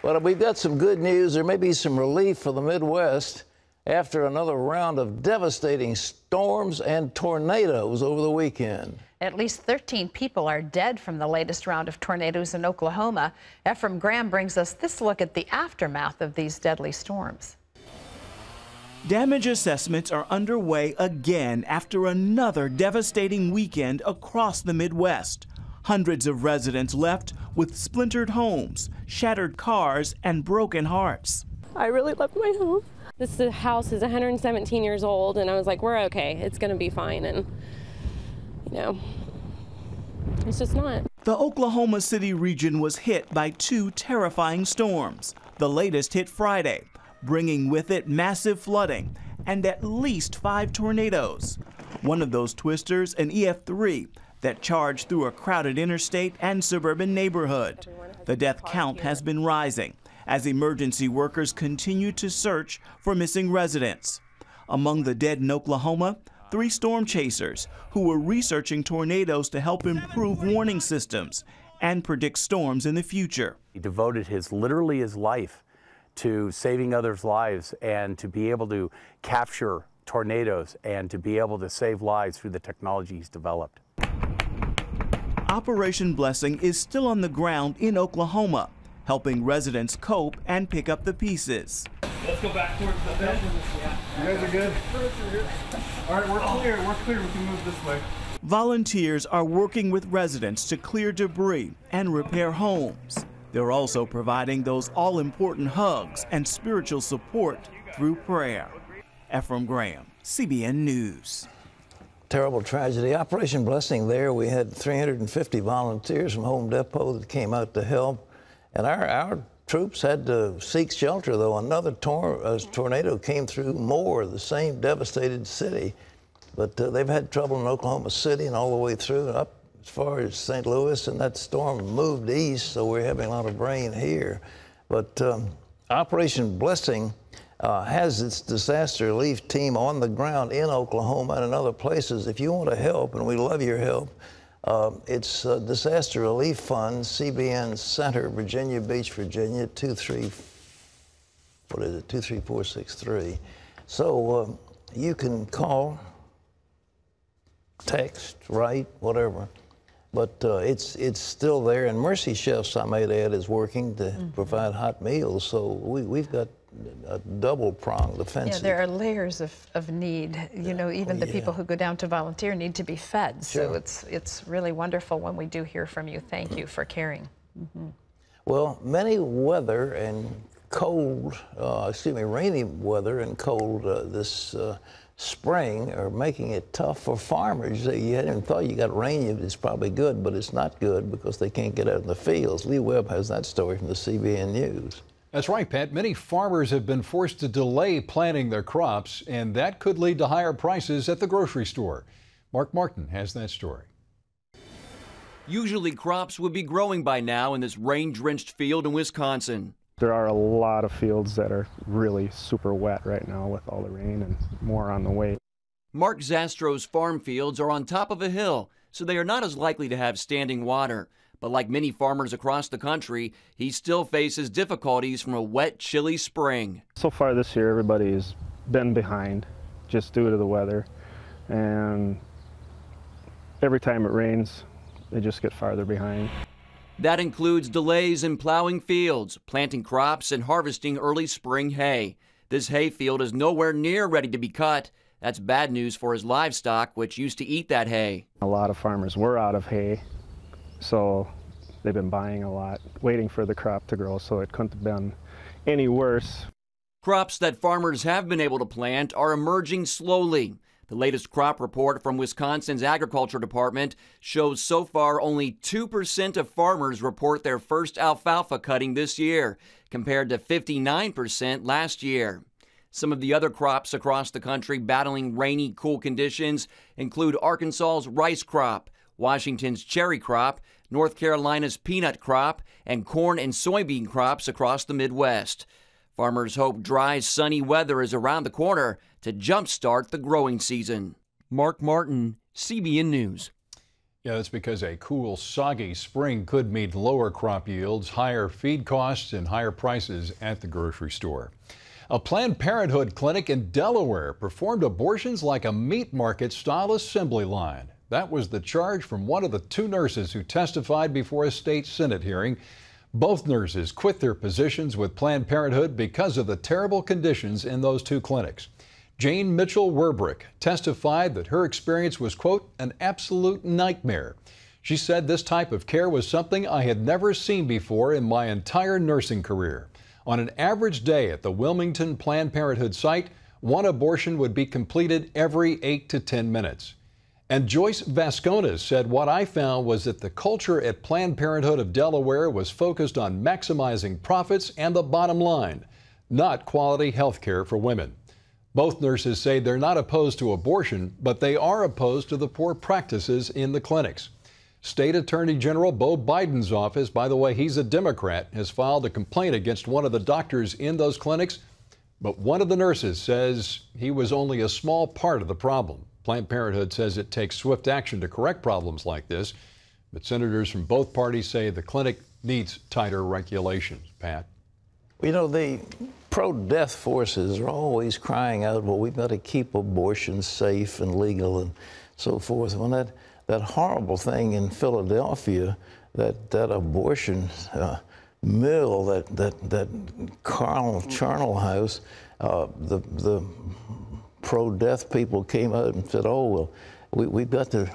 Well, we've got some good news. There may be some relief for the Midwest after another round of devastating storms and tornadoes over the weekend. At least 13 people are dead from the latest round of tornadoes in Oklahoma. Ephraim Graham brings us this look at the aftermath of these deadly storms. Damage assessments are underway again after another devastating weekend across the Midwest. Hundreds of residents left with splintered homes, shattered cars, and broken hearts. I really love my home. This house is 117 years old, and I was like, we're okay. It's going to be fine. And, you know, it's just not. The Oklahoma City region was hit by two terrifying storms. The latest hit Friday, bringing with it massive flooding and at least 5 tornadoes. One of those twisters, an EF3, that charged through a crowded interstate and suburban neighborhood. The death count has been rising as emergency workers continue to search for missing residents. Among the dead in Oklahoma, 3 storm chasers who were researching tornadoes to help improve warning systems and predict storms in the future. He devoted literally his life to saving others' lives and to be able to capture tornadoes and to be able to save lives through the technology he's developed. Operation Blessing is still on the ground in Oklahoma, helping residents cope and pick up the pieces. Let's go back towards the bed. You guys are good? All right, we're clear. We're clear. We can move this way. Volunteers are working with residents to clear debris and repair homes. They're also providing those all-important hugs and spiritual support through prayer. Ephraim Graham, CBN News. Terrible tragedy. Operation Blessing there, we had 350 volunteers from Home Depot that came out to help. And our troops had to seek shelter, though. Another tornado came through Moore, the same devastated city. But they've had trouble in Oklahoma City and all the way through and up as far as St. Louis, and that storm moved east, so we're having a lot of rain here. But Operation Blessing has its disaster relief team on the ground in Oklahoma and in other places. If you want to help, and we love your help, it's Disaster Relief Fund, CBN Center, Virginia Beach, Virginia, 23463. So you can call, text, write, whatever. But it's still there, and Mercy Chefs, I might add, is working to provide hot meals. So we've got a double-pronged offensive. Yeah, there are layers of need. You know, even the people who go down to volunteer need to be fed. Sure. So it's really wonderful when we do hear from you. Thank you for caring. Well, many weather and cold, rainy weather and cold this spring are making it tough for farmers. You hadn't thought you got rain, it's probably good, but it's not good because they can't get out in the fields. Lee Webb has that story from the CBN News. That's right, Pat. Many farmers have been forced to delay planting their crops, and that could lead to higher prices at the grocery store. Mark Martin has that story. Usually crops would be growing by now in this rain-drenched field in Wisconsin. There are a lot of fields that are really super wet right now with all the rain and more on the way. Mark Zastro's farm fields are on top of a hill, so they are not as likely to have standing water. But like many farmers across the country, he still faces difficulties from a wet, chilly spring. So far this year, everybody's been behind just due to the weather. And every time it rains, they just get farther behind. That includes delays in plowing fields, planting crops, and harvesting early spring hay. This hay field is nowhere near ready to be cut. That's bad news for his livestock, which used to eat that hay. A lot of farmers were out of hay, so they've been buying a lot, waiting for the crop to grow, so it couldn't have been any worse. Crops that farmers have been able to plant are emerging slowly. The latest crop report from Wisconsin's Agriculture Department shows so far only 2% of farmers report their first alfalfa cutting this year, compared to 59% last year. Some of the other crops across the country battling rainy, cool conditions include Arkansas's rice crop, Washington's cherry crop, North Carolina's peanut crop, and corn and soybean crops across the Midwest. Farmers hope dry, sunny weather is around the corner to jumpstart the growing season. Mark Martin, CBN News. Yeah, that's because a cool, soggy spring could mean lower crop yields, higher feed costs, and higher prices at the grocery store. A Planned Parenthood clinic in Delaware performed abortions like a meat market style assembly line. That was the charge from one of the two nurses who testified before a state Senate hearing. Both nurses quit their positions with Planned Parenthood because of the terrible conditions in those two clinics. Jane Mitchell Werbrick testified that her experience was, quote, an absolute nightmare. She said this type of care was something I had never seen before in my entire nursing career. On an average day at the Wilmington Planned Parenthood site, one abortion would be completed every 8 to 10 minutes. And Joyce Vascones said what I found was that the culture at Planned Parenthood of Delaware was focused on maximizing profits and the bottom line, not quality health care for women. Both nurses say they're not opposed to abortion, but they are opposed to the poor practices in the clinics. State Attorney General Beau Biden's office, by the way, he's a Democrat, has filed a complaint against one of the doctors in those clinics. But one of the nurses says he was only a small part of the problem. Planned Parenthood says it takes swift action to correct problems like this. But senators from both parties say the clinic needs tighter regulations. Pat? You know, the pro-death forces are always crying out, well, we've got to keep abortion safe and legal and so forth. When that horrible thing in Philadelphia, that abortion mill, that carnal charnel house, the pro-death people came out and said, oh, well, we've got to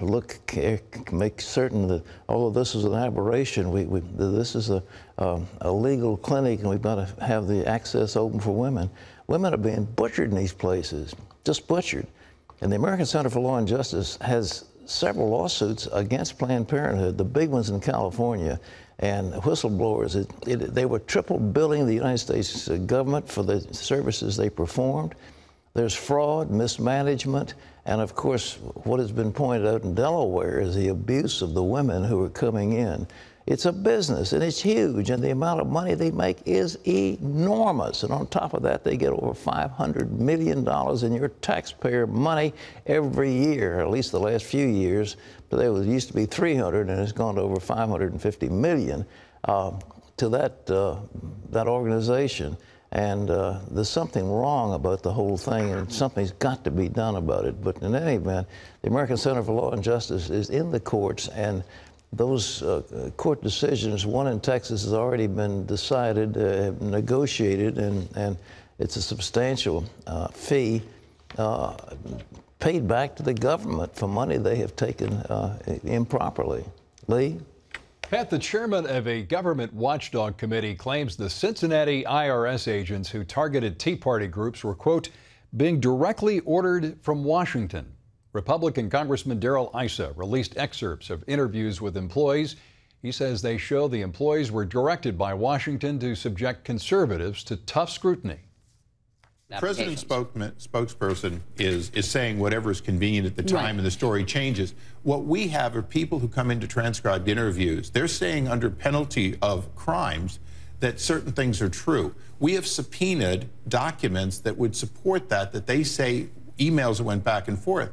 make certain that, although this is an aberration, this is a legal clinic and we've got to have the access open for women. Women are being butchered in these places, just butchered. And the American Center for Law and Justice has several lawsuits against Planned Parenthood, the big ones in California, and whistleblowers. They were triple billing the United States government for the services they performed. There's fraud, mismanagement, and of course, what has been pointed out in Delaware is the abuse of the women who are coming in. It's a business, and it's huge, and the amount of money they make is enormous. And on top of that, they get over $500 million in your taxpayer money every year, at least the last few years. But there used to be 300, and it's gone to over 550 million to that organization. And there's something wrong about the whole thing, and something's got to be done about it. But in any event, the American Center for Law and Justice is in the courts, and those court decisions, one in Texas has already been decided, negotiated, and it's a substantial fee paid back to the government for money they have taken improperly. Lee? Pat, the chairman of a government watchdog committee claims the Cincinnati IRS agents who targeted Tea Party groups were, quote, being directly ordered from Washington. Republican Congressman Darrell Issa released excerpts of interviews with employees. He says they show the employees were directed by Washington to subject conservatives to tough scrutiny. The president's spokesperson is saying whatever is convenient at the time, and the story changes. What we have are people who come in to transcribed interviews. They're saying under penalty of crimes that certain things are true. We have subpoenaed documents that would support that they say emails that went back and forth.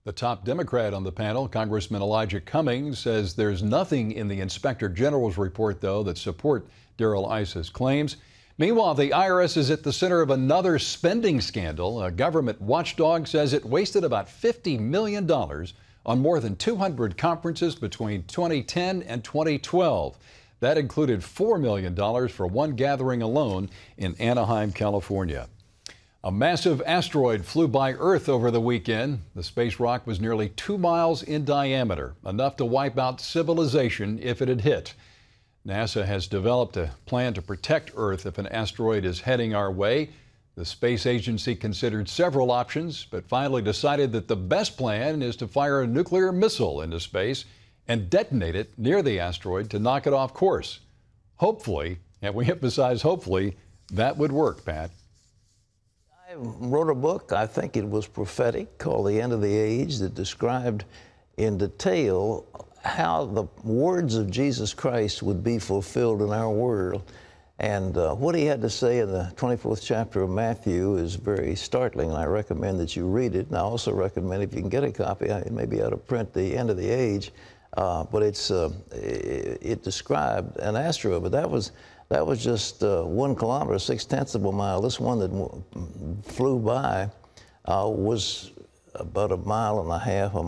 The top Democrat on the panel, Congressman Elijah Cummings, says there's nothing in the Inspector General's report, though, that support Darrell Issa's claims. Meanwhile, the IRS is at the center of another spending scandal. A government watchdog says it wasted about $50 million on more than 200 conferences between 2010 and 2012. That included $4 million for one gathering alone in Anaheim, California. A massive asteroid flew by Earth over the weekend. The space rock was nearly 2 miles in diameter, enough to wipe out civilization if it had hit. NASA has developed a plan to protect Earth if an asteroid is heading our way. The space agency considered several options, but finally decided that the best plan is to fire a nuclear missile into space and detonate it near the asteroid to knock it off course. Hopefully, and we emphasize hopefully, that would work, Pat. I wrote a book, I think it was prophetic, called The End of the Age, that described in detail how the words of Jesus Christ would be fulfilled in our world. And what he had to say in the 24th chapter of Matthew is very startling, and I recommend that you read it. And I also recommend, if you can get a copy, it may be out of print, The End of the Age, but it described an asteroid, but that was just 1 kilometer, 6/10 of a mile. This one that flew by was about 1.5 miles,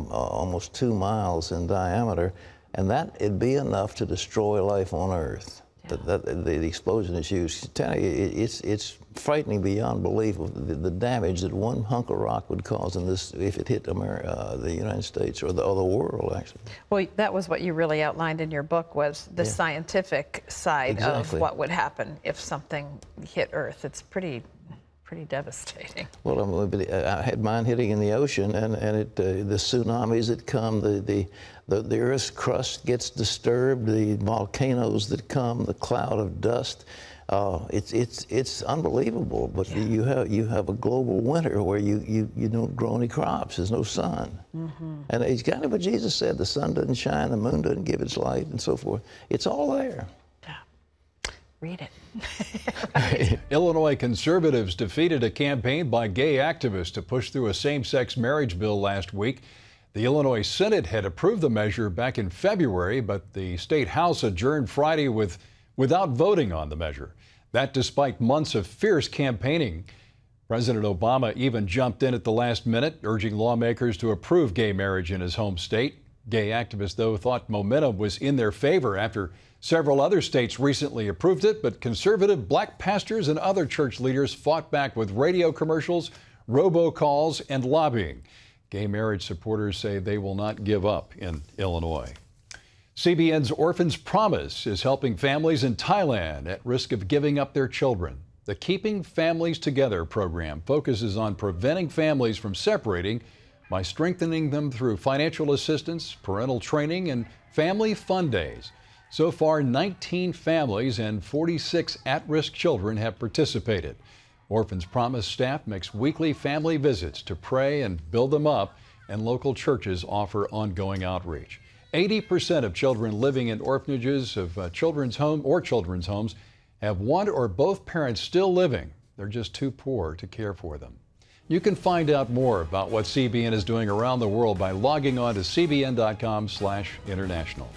almost 2 miles in diameter, and that it'd be enough to destroy life on Earth. Yeah. The explosion is huge. It's frightening beyond belief of the damage that one hunk of rock would cause in this if it hit the United States or the world, actually. Well, that was what you really outlined in your book, was the scientific side of what would happen if something hit Earth. It's pretty devastating. Well, I had mine hitting in the ocean, and the tsunamis that come, the Earth's crust gets disturbed, the volcanoes that come, the cloud of dust. It's unbelievable. But you have a global winter where you don't grow any crops. There's no sun. Mm-hmm. And it's kind of what Jesus said: the sun doesn't shine, the moon doesn't give its light, and so forth. It's all there. Read it. Right. Illinois conservatives defeated a campaign by gay activists to push through a same-sex marriage bill last week. The Illinois Senate had approved the measure back in February, but the state House adjourned Friday without voting on the measure. That despite months of fierce campaigning. President Obama even jumped in at the last minute, urging lawmakers to approve gay marriage in his home state. Gay activists, though, thought momentum was in their favor after several other states recently approved it, but conservative black pastors and other church leaders fought back with radio commercials, robocalls, and lobbying. Gay marriage supporters say they will not give up in Illinois. CBN's Orphans Promise is helping families in Thailand at risk of giving up their children. The Keeping Families Together program focuses on preventing families from separating by strengthening them through financial assistance, parental training, and family fun days. So far, 19 families and 46 at-risk children have participated. Orphans Promise staff makes weekly family visits to pray and build them up, and local churches offer ongoing outreach. 80% of children living in orphanages of children's homes have one or both parents still living. They're just too poor to care for them. You can find out more about what CBN is doing around the world by logging on to cbn.com/international.